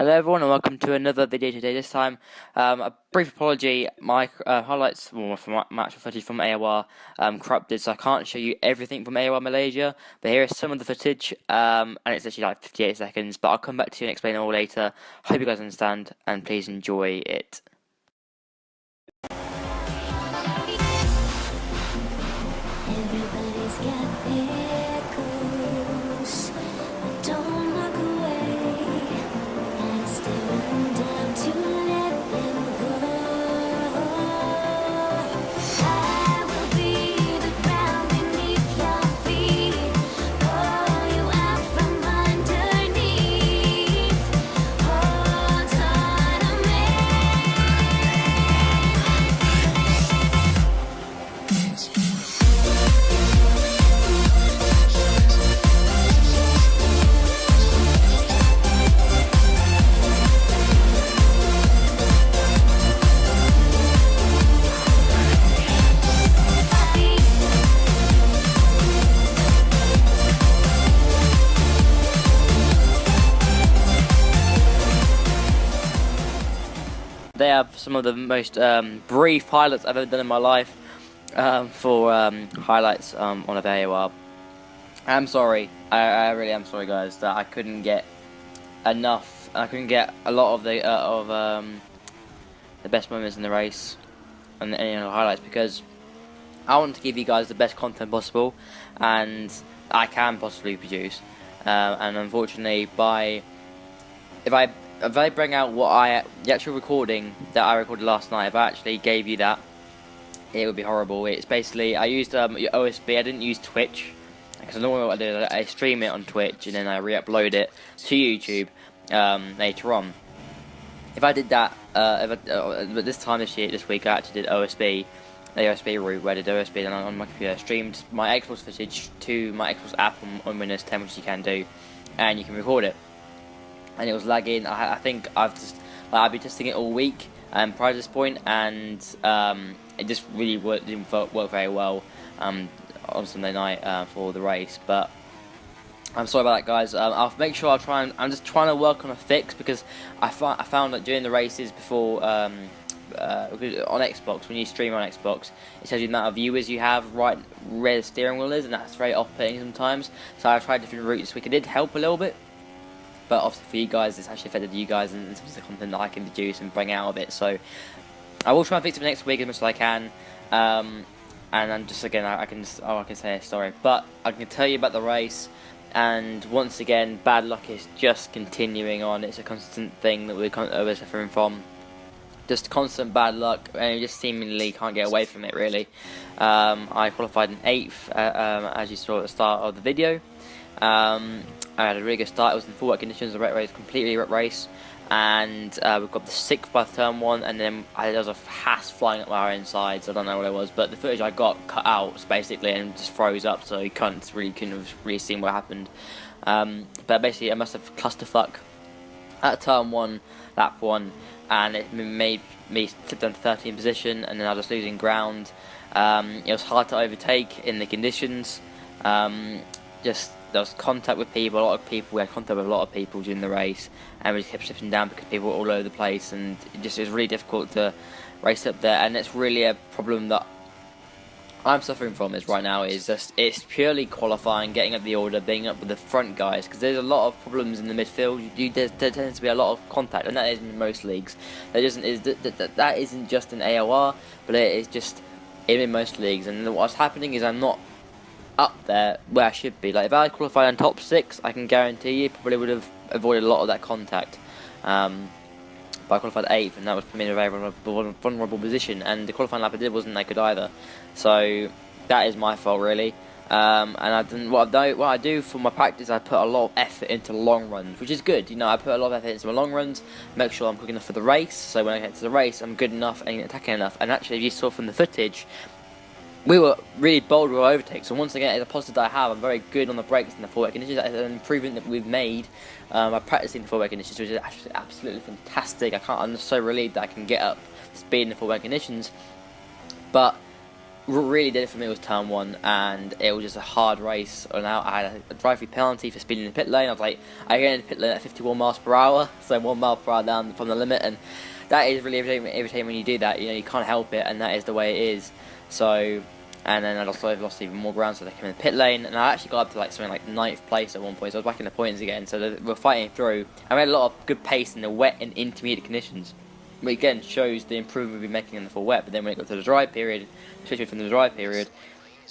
Hello everyone and welcome to another video today. This time, a brief apology, my highlights from my actual footage from AOR corrupted, so I can't show you everything from AOR Malaysia, but here is some of the footage, and it's actually like 58 seconds, but I'll come back to you and explain it all later. Hope you guys understand, and please enjoy it. Everybody's got their goals. I don't look away. Gotta stare them down to let them go. I will be the ground beneath your feet. Pull you out from underneath. Hold on to me. They have some of the most brief highlights I've ever done in my life for highlights on a AOR. I'm sorry, I really am sorry guys that I couldn't get enough, I couldn't get a lot of the best moments in the race and highlights, because I want to give you guys the best content possible and I can possibly produce, and unfortunately if I bring out the actual recording that I recorded last night, if I actually gave you that, it would be horrible. It's basically, I used OSB, I didn't use Twitch, because normally what I do, I stream it on Twitch and then I re-upload it to YouTube later on. If I did that, but this week I actually did OSB, the OSB route, where I did OSB and on my computer, streamed my Xbox footage to my Xbox app on Windows 10, which you can do, and you can record it. And it was lagging. I think I've been testing it all week prior to this point, and it just really didn't work very well on Sunday night for the race. But I'm sorry about that, guys. I'll make sure I'm just trying to work on a fix, because I found that during the races before on Xbox, when you stream on Xbox, it tells you the amount of viewers you have right where the steering wheel is, and that's very off-putting sometimes. So I've tried different routes this week. It did help a little bit, but obviously for you guys, it's actually affected you guys and some of the content that I can produce and bring out of it. So I will try and fix it next week as much as I can. And I'm just, again, I can say sorry, but I can tell you about the race. And once again, bad luck is just continuing on. It's a constant thing that we're suffering from. Just constant bad luck, and you just seemingly can't get away from it, really. I qualified in 8th, as you saw at the start of the video. I had a really good start. It was in full wet conditions, the wet race, completely wet race, and we got the 6th by turn 1, and then there was a hass flying up our insides. I don't know what it was, but the footage I got cut out basically and just froze up, so you couldn't have really seen what happened. But basically, I must have clusterfuck at turn 1, lap 1, and it made me slip down to 13th position, and then I was losing ground. It was hard to overtake in the conditions. There was contact with people, we had contact with a lot of people during the race, and we just kept slipping down because people were all over the place, and it was really difficult to race up there. And it's really a problem that I'm suffering from right now, it's purely qualifying, getting up the order, being up with the front guys, because there's a lot of problems in the midfield. There tends to be a lot of contact, and that is in most leagues. That isn't just in AOR, but it is just in most leagues. And what's happening is I'm not up there where I should be. Like, if I qualified in top 6, I can guarantee you probably would have avoided a lot of that contact. But I qualified 8th, and that was put me in a very vulnerable position, and the qualifying lap I did wasn't that good either. So that is my fault, really. And what I do for my practice, I put a lot of effort into long runs, which is good. I put a lot of effort into my long runs, make sure I'm quick enough for the race, so when I get to the race, I'm good enough and attacking enough. And actually, if you saw from the footage, we were really bold with our overtakes. So once again, it's a positive that I have. I'm very good on the brakes and the full wet conditions. That's an improvement that we've made by practicing the full wet conditions, which is absolutely fantastic. I'm so relieved that I can get up to speed in the full wet conditions. But really did it for me was turn 1, and it was just a hard race. And now I had a drive-through penalty for speeding in the pit lane. I was like, I get in the pit lane at 51 miles per hour, so 1 mile per hour down from the limit, and that is really irritating when you do that. You know, you can't help it, and that is the way it is. So, and then I lost even more ground, so they came in the pit lane, and I actually got up to like something like 9th place at one point, so I was back in the points again. So we're fighting through, and we had a lot of good pace in the wet and intermediate conditions, which again shows the improvement we've been making in the full wet. But then when it got to the dry period, especially from the dry period,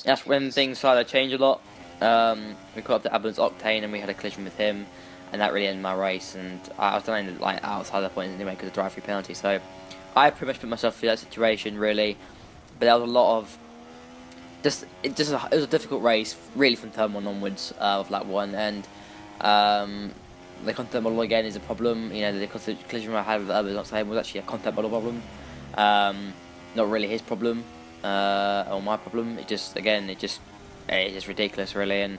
that's when things started to change a lot. We caught up to Abel's Octane, and we had a collision with him, and that really ended my race. And I was done like outside the points anyway because of the drive-through penalty. So I pretty much put myself through that situation really. But there was a lot of it was a difficult race really from turn 1 onwards of lap 1, and the content model again is a problem. You know, the collision I had with Abel's Octane was actually a content model problem, not really his problem or my problem. It's just ridiculous really, and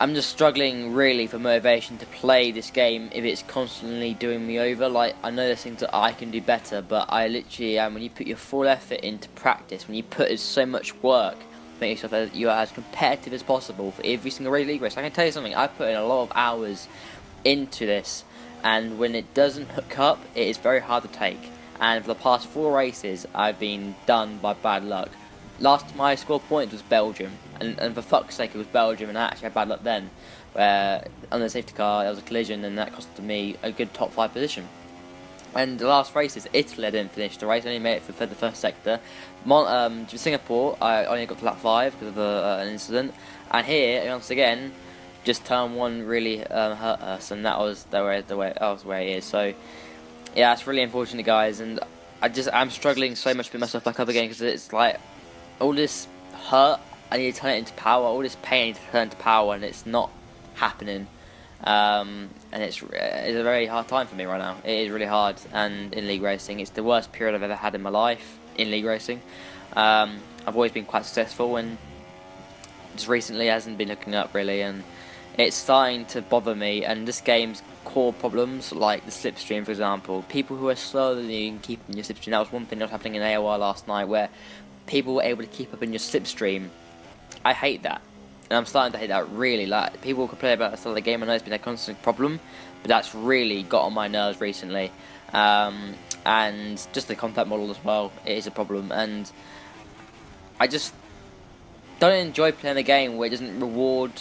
I'm just struggling really for motivation to play this game if it's constantly doing me over. Like, I know there's things that I can do better, but I literally am. When you put your full effort into practice, when you put so much work, make yourself you are as competitive as possible for every single league race. I can tell you something, I put in a lot of hours into this, and when it doesn't hook up, it is very hard to take. And for the past 4 races, I've been done by bad luck. Last time I scored points was Belgium, and for fuck's sake it was Belgium, and I actually had bad luck then, where on the safety car there was a collision, and that costed me a good top 5 position. And the last races, Italy I didn't finish the race, I only made it for the first sector. Singapore, I only got to lap 5 because of an incident, and here, once again, just turn 1 really hurt us, and that was the way it is. So yeah, it's really unfortunate, guys, and I'm struggling so much to put myself back up again, because it's like all this hurt, I need to turn it into power. All this pain, I need to turn into power, and it's not happening. And it's a very hard time for me right now. It is really hard, and in league racing, it's the worst period I've ever had in my life in league racing. I've always been quite successful, and just recently hasn't been hooking up really, and it's starting to bother me. And this game's core problems, like the slipstream, for example, people who are slower than you in keeping your slipstream. That was one thing that was happening in AOR last night, where people were able to keep up in your slipstream. I hate that, and I'm starting to hate that really. Like, people complain about the start of the game. I know it's been a constant problem, but that's really got on my nerves recently. And just the contact model as well, it is a problem, and I just don't enjoy playing a game where it doesn't reward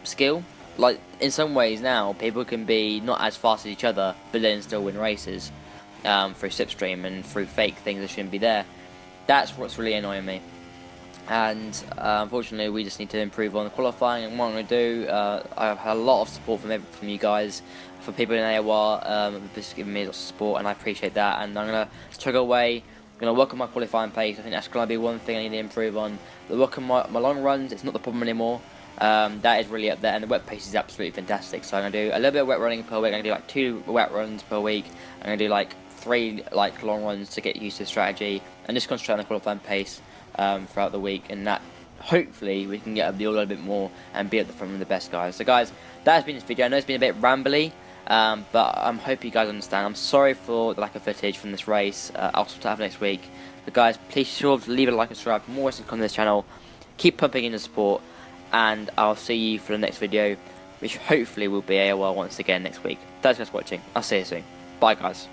skill. Like, in some ways now, people can be not as fast as each other, but then still win races through slipstream and through fake things that shouldn't be there. That's what's really annoying me. And unfortunately, we just need to improve on the qualifying. And what I'm going to do, I've had a lot of support from you guys, from people in AOR, just giving me lots of support, and I appreciate that. And I'm going to chug away. I'm going to work on my qualifying pace. I think that's going to be one thing I need to improve on. The work on my long runs, it's not the problem anymore. That is really up there, and the wet pace is absolutely fantastic. So I'm going to do a little bit of wet running per week. I'm going to do like 2 wet runs per week. I'm going to do like 3 like long runs to get used to the strategy, and just concentrate on the qualifying pace throughout the week, and that hopefully we can get up the order a bit more and be at the front of the best guys. So guys, that has been this video. I know it's been a bit rambly, but I hope you guys understand. I'm sorry for the lack of footage from this race. I'll start having next week. But guys, please sure to leave a like and subscribe for more racing content on this channel. Keep pumping in the support, and I'll see you for the next video, which hopefully will be AOR once again next week. Thanks guys for watching. I'll see you soon. Bye guys.